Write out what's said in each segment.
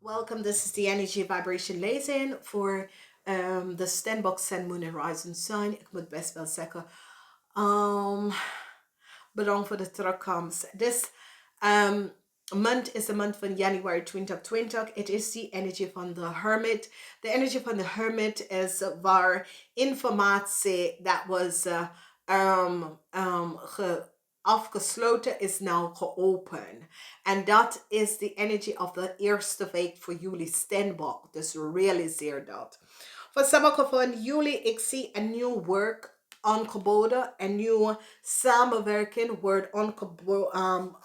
Welcome, this is the energy vibration lezing voor de Steenbok Sun, Moon en Rising Sun. Ik moet best wel zeggen, bedankt voor de terugkomst. This month is the month van January 2020. It is the energy van de Hermit. The energy van de Hermit is waar informatie that was afgesloten is nou geopend. En dat is de energy of de eerste week voor jullie Steenbok. Dus realiseer dat. Voor sommigen van jullie, ik zie een nieuw werk aangeboden, een nieuwe samenwerking wordt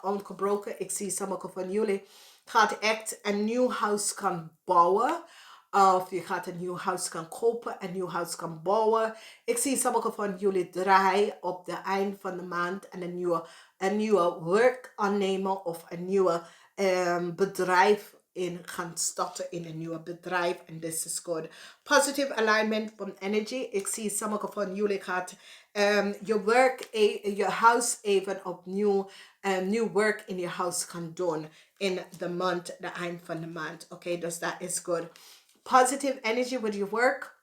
ongebroken. Ik zie sommigen van jullie gaat echt een nieuw huis kan bouwen. Of je gaat een nieuw huis kan kopen, een nieuw huis kan bouwen. Ik zie sommigen van jullie draaien op de eind van de maand en een nieuwe werk aannemen of een nieuwe bedrijf in gaan starten in een nieuw bedrijf. En this is good. Positive alignment van energy. Ik zie sommigen van jullie gaat je huis even opnieuw nieuw werk in je huis gaan doen in de maand, de eind van de maand. Oké, dus dat is good. Positive energy with your work.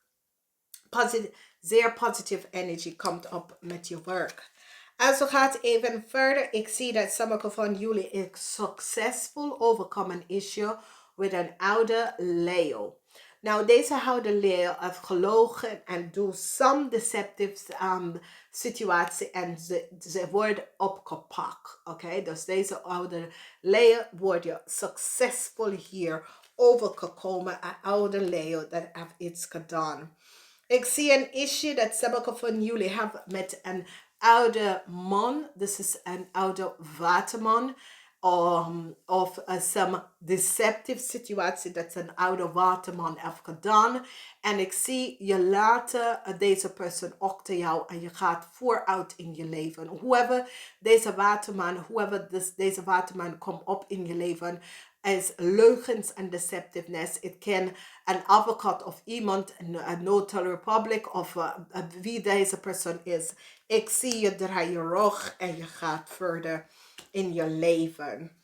Zeer positive energy komt op met je werk. Als we gaan even verder, ik zie dat sommige van jullie is succesvol overkomen een issue met een oude Leo. Nou, deze oude Leo heeft gelogen en doet some deceptive situatie en ze worden opgepakt. Oké, dus deze oude Leo wordt je succesvol hier overgekomen. Een oude Leo dat heeft iets gedaan. Ik zie een issue dat sommige van jullie hebben met een oude man. Dit is een oude waterman. Of some deceptive situatie dat een oude waterman heeft gedaan. En ik zie je laten deze persoon achter jou en je gaat vooruit in je leven. Whoever deze waterman komt op in je leven, is leugens en deceptiveness. Het kan een advocaat of iemand, een notary public of wie deze persoon is. Ik zie je draai je rug en je gaat verder in je leven.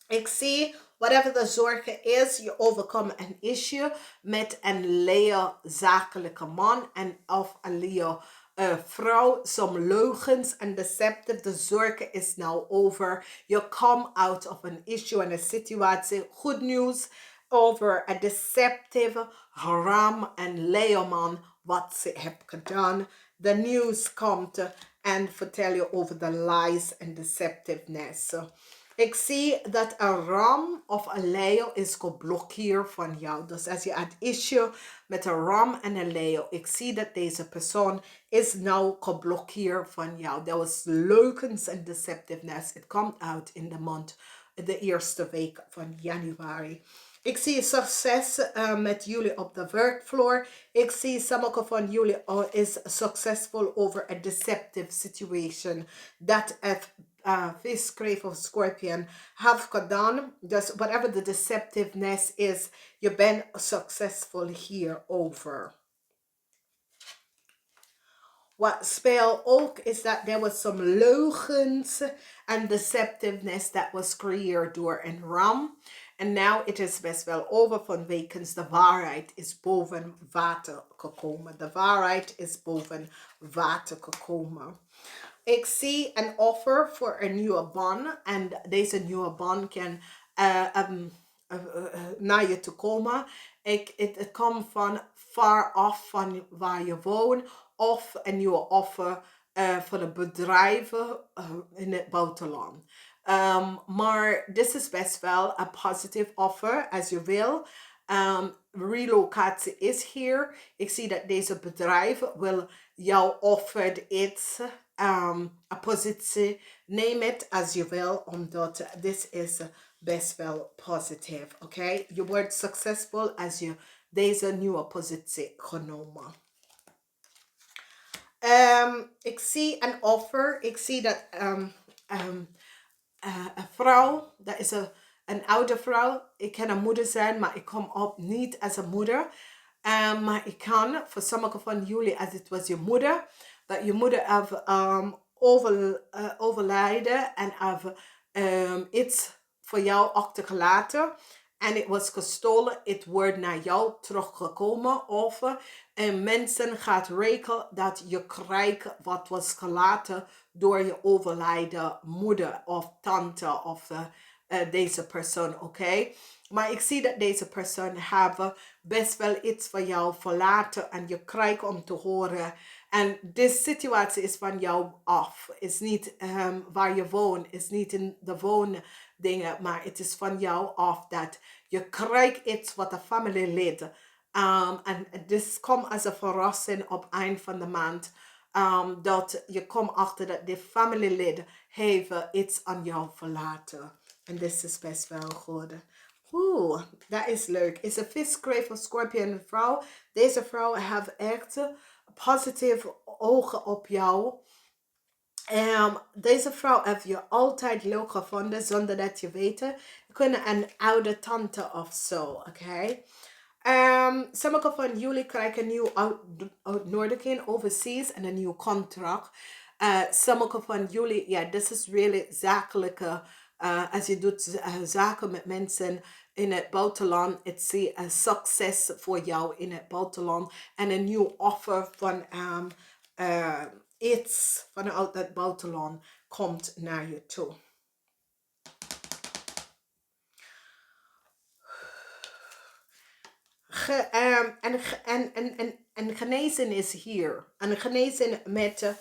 Ik zie, whatever de zorgen is, je overkomt een issue met een Leo zakelijke man en of een Leo vrouw. Some leugens en deceptive. De zorgen is nou over. Je come out of an issue en een situatie. Goed nieuws over een deceptive ram en Leo man wat ze hebben gedaan. De nieuws komt en vertel je over de lies en deceptiveness. Ik zie dat een ram of een Leo is geblokkeerd van jou. Dus als je het issue met een ram en een Leo, ik zie dat deze persoon is nou geblokkeerd van jou. There was leugens en deceptiveness. It comes out in de maand, de eerste week van januari. Ik zie succes met jullie op de werkvloer. Ik zie sommige van jullie is succesvol over a deceptive situation that vis, crave of scorpion have gedaan. Dus whatever the deceptiveness is, je bent succesvol hierover. Wat speel ook is dat there was some leugens and deceptiveness that was creëerd door een ram. En now it is best wel over vanwege de waarheid is boven water gekomen. De waarheid is boven water gekomen. Ik zie een offer voor een nieuwe baan. En deze nieuwe baan kan naar je toe komen. Het komt van far af van waar je woont. Of een nieuwe offer voor de bedrijven in het buitenland. Maar dit is best wel een positieve offer als je wil. Relocatie is hier. Ik zie dat deze bedrijf wil jou offeren iets. Een positie. Neem het als je wil, omdat dit is best wel positief. Oké? Je wordt succesvol als je deze nieuwe positie genomen. Ik zie een offer. Ik zie dat een vrouw, dat is een oude vrouw. Ik kan een moeder zijn, maar ik kom op niet als een moeder. Maar ik kan, voor sommigen van jullie, als het was je moeder, dat je moeder heeft overlijden en heeft iets voor jou achtergelaten. en het was gestolen, het wordt naar jou teruggekomen. Of mensen gaat rekenen dat je krijgt wat was gelaten door je overlijden moeder of tante of deze persoon, oké? Maar ik zie dat deze persoon hebben best wel iets van jou verlaten en je krijgt om te horen. En deze situatie is van jou af. Is niet waar je woont, is niet in de woondingen, maar het is van jou af dat je krijgt iets wat de familielid. En dit komt als een verrassing op eind van de maand. Dat je komt achter dat de familielid heeft iets aan jou verlaten. En dit is best wel goed. Oeh, dat is leuk. Is een vis, kreeft of scorpion vrouw. Deze vrouw heeft echt positieve ogen op jou. Deze vrouw heeft je altijd leuk gevonden zonder dat je weet. Je kunt een oude tante of zo, oké? Sommige van jullie krijgen een nieuw uitnodiging overseas en een nieuw contract. Sommige van jullie, ja, dit is really zakelijke. Als je doet zaken met mensen in het buitenland, het zie een succes voor jou in het buitenland en een nieuw offer van iets vanuit het buitenland komt naar je toe. En genezen is hier. En genezen met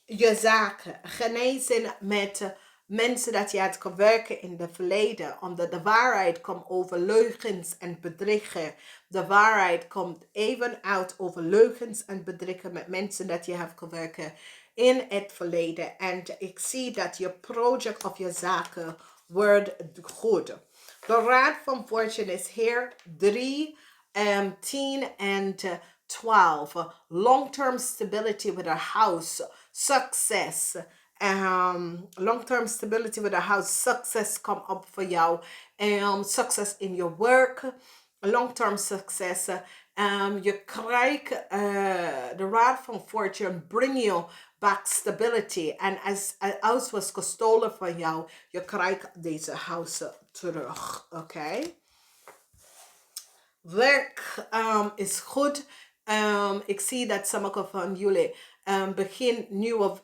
je zaken. Genezen met mensen dat je hebt gewerkt in het verleden. Omdat de waarheid komt over leugens en bedriegen. De waarheid komt even uit over leugens en bedriegen met mensen dat je hebt gewerkt in het verleden. En ik zie dat je project of je zaken wordt goed. De raad van fortune is hier 3, 10 en 12. Long-term stability with a house. Success. Long-term stability with a house. Success come up voor jou. Success in your work. Long-term success. Je krijgt de raad van fortune. Bring you back stability. En als een huis was gestolen van jou, je krijgt deze huis terug. Oké? Werk is goed. Ik zie dat sommige van jullie begin nieuwe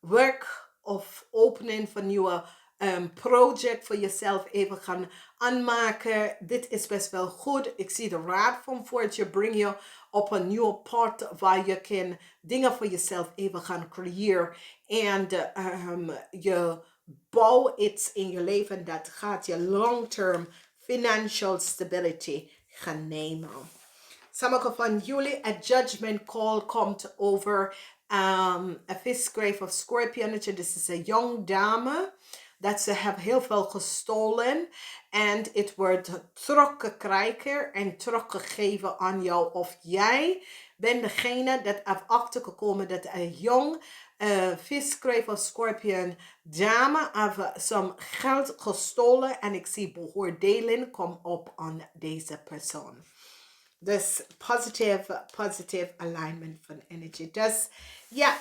werk of opening van nieuwe project voor jezelf even gaan aanmaken. Dit is best wel goed. Ik zie de raad van fortune bring je op een nieuwe pad waar je kan dingen voor jezelf even gaan creëren. En je bouwt iets in je leven dat gaat je long-term financial stability gaan nemen. Sommige van jullie, een judgment call komt over een vis, kreeft of scorpionnetje. Dit is een jong dame. Dat ze hebben heel veel gestolen. En het wordt teruggekregen en teruggegeven aan jou. Of jij bent degene dat heeft achtergekomen dat een jong vis, kreeft of scorpion dame heeft some geld gestolen. En ik zie beoordeling kom op aan deze persoon. Dus positive alignment van energy. Dus ja,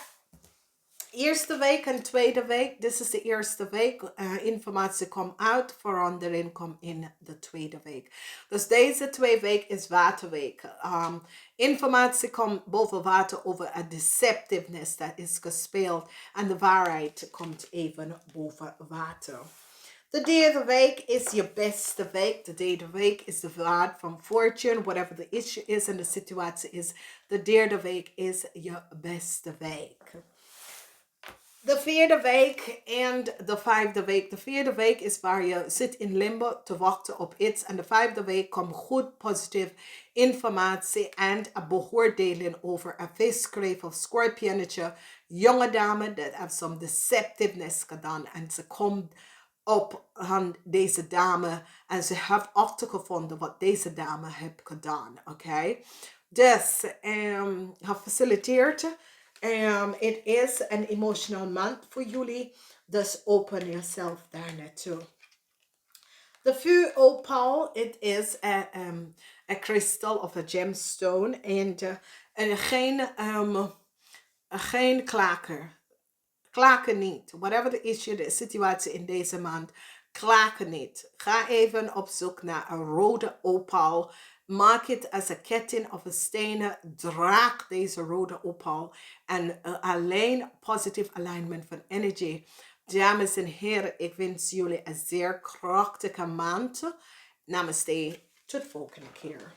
eerste week en tweede week. Dit is de eerste week. Informatie komt uit. Verandering komt in de tweede week. Dus deze 2 weken is waterweek. Informatie komt boven water over een deceptiveness dat is gespeeld. En de waarheid komt even boven water. De derde week is je beste week. De derde week is de raad van fortune. Whatever the issue is en de situatie is. De derde week is je beste week. De vierde week en de vijfde week. De vierde week is waar je zit in limbo te wachten op iets. En de vijfde week komt goed positief informatie en een beoordeling over een vis, kreeft of scorpionnetje. Jonge dame dat heeft some deceptiveness gedaan. En ze komt op aan deze dame. En ze heeft achtergevonden wat deze dame heeft gedaan. Oké? Dus, gefaciliteerd. Het is een emotional maand voor jullie. Dus open jezelf daar naartoe. De vuuropal, het is een kristal of een gemstone. En geen klaker. Klaken niet. Whatever the issue, de situatie in deze maand. klagen niet. Ga even op zoek naar een rode opaal. Maak het als een ketting of een stenen. Draag deze rode opaal. En alleen positieve alignment van energy. Dames en heren, ik wens jullie een zeer krachtige maand. Namaste. Tot volgende keer.